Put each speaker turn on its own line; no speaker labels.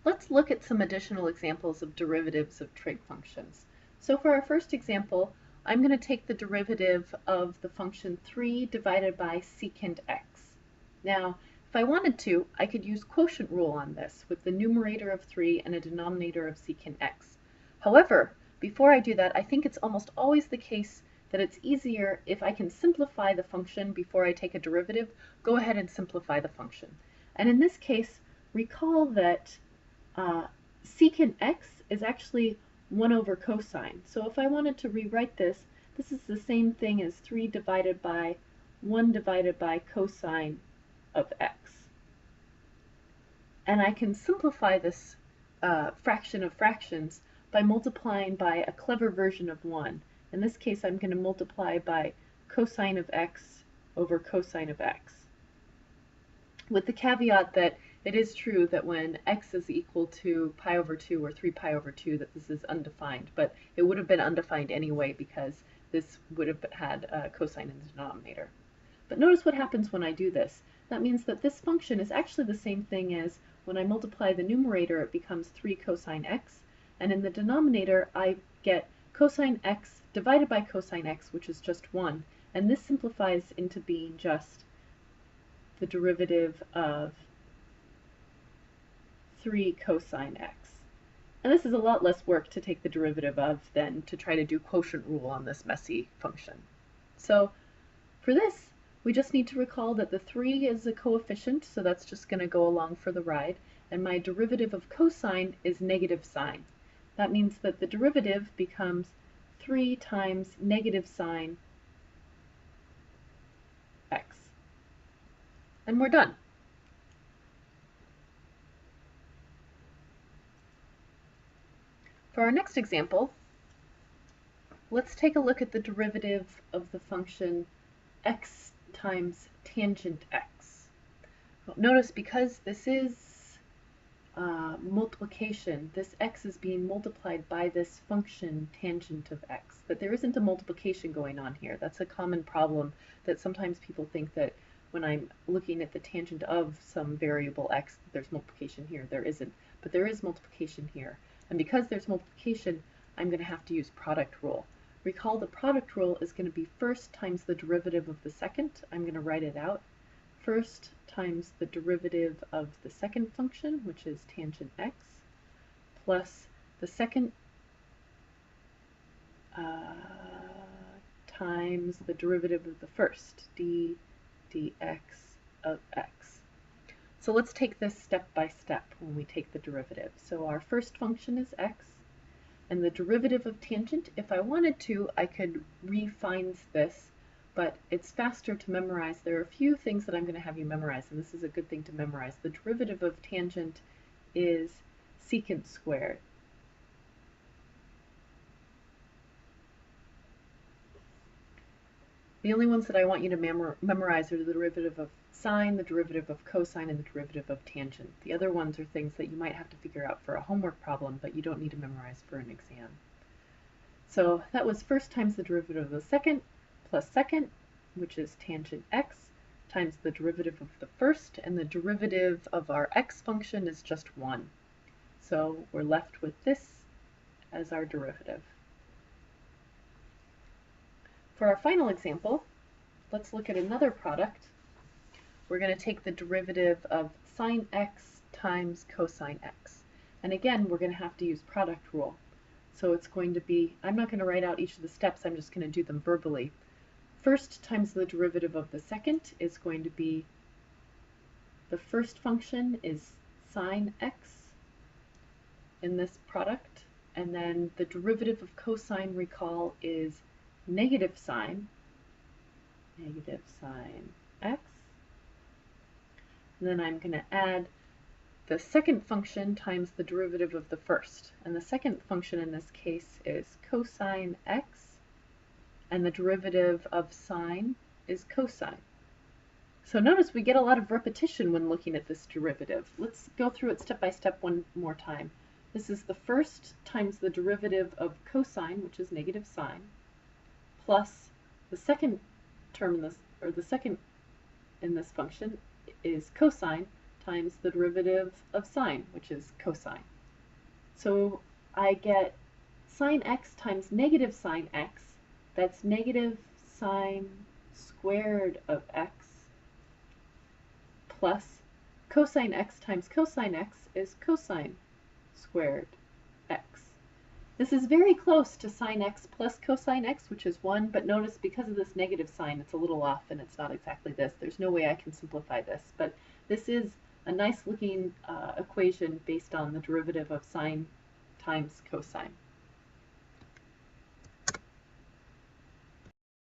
Let's look at some additional examples of derivatives of trig functions. So for our first example, I'm going to take the derivative of the function 3 divided by secant x. Now, if I wanted to, I could use quotient rule on this with the numerator of 3 and a denominator of secant x. However, before I do that, I think it's almost always the case that it's easier if I can simplify the function before I take a derivative, go ahead and simplify the function. And in this case, recall that secant x is actually 1 over cosine. So if I wanted to rewrite this, this is the same thing as 3 divided by 1 divided by cosine of x. And I can simplify this fraction of fractions by multiplying by a clever version of 1. In this case, I'm going to multiply by cosine of x over cosine of x, with the caveat that it is true that when x is equal to pi over 2 or 3 pi over 2 that this is undefined, but it would have been undefined anyway because this would have had a cosine in the denominator. But notice what happens when I do this. That means that this function is actually the same thing as when I multiply the numerator, it becomes 3 cosine x, and in the denominator I get cosine x divided by cosine x, which is just 1, and this simplifies into being just the derivative of 3 cosine x. And this is a lot less work to take the derivative of than to try to do quotient rule on this messy function. So for this, we just need to recall that the 3 is a coefficient, so that's just going to go along for the ride, and my derivative of cosine is negative sine. That means that the derivative becomes 3 times negative sine x. And we're done. For our next example, let's take a look at the derivative of the function x times tangent x. Notice because this is multiplication, this x is being multiplied by this function tangent of x, but there isn't a multiplication going on here. That's a common problem that sometimes people think that when I'm looking at the tangent of some variable x, there's multiplication here. There isn't, but there is multiplication here. And because there's multiplication, I'm going to have to use product rule. Recall the product rule is going to be first times the derivative of the second. I'm going to write it out. First times the derivative of the second function, which is tangent x, plus the second times the derivative of the first, dx of x. So let's take this step by step when we take the derivative. So our first function is x, and the derivative of tangent, if I wanted to, I could refine this, but it's faster to memorize. There are a few things that I'm going to have you memorize, and this is a good thing to memorize. The derivative of tangent is secant squared. The only ones that I want you to memorize are the derivative of sine, the derivative of cosine, and the derivative of tangent. The other ones are things that you might have to figure out for a homework problem, but you don't need to memorize for an exam. So that was first times the derivative of the second, plus second, which is tangent x, times the derivative of the first, and the derivative of our x function is just 1. So we're left with this as our derivative. For our final example, let's look at another product. We're going to take the derivative of sine x times cosine x. And again, we're going to have to use product rule. So it's going to be, I'm not going to write out each of the steps, I'm just going to do them verbally. First times the derivative of the second is going to be, the first function is sine x in this product, and then the derivative of cosine, recall, is negative sine x, and then I'm going to add the second function times the derivative of the first, and the second function in this case is cosine x, and the derivative of sine is cosine. So notice we get a lot of repetition when looking at this derivative. Let's go through it step by step one more time. This is the first times the derivative of cosine, which is negative sine, plus the second term in this, or the second in this function, is cosine times the derivative of sine, which is cosine. So I get sine x times negative sine x, that's negative sine squared of x, plus cosine x times cosine x is cosine squared x. This is very close to sine x plus cosine x, which is 1, but notice because of this negative sign, it's a little off and it's not exactly this. There's no way I can simplify this, but this is a nice looking equation based on the derivative of sine times cosine.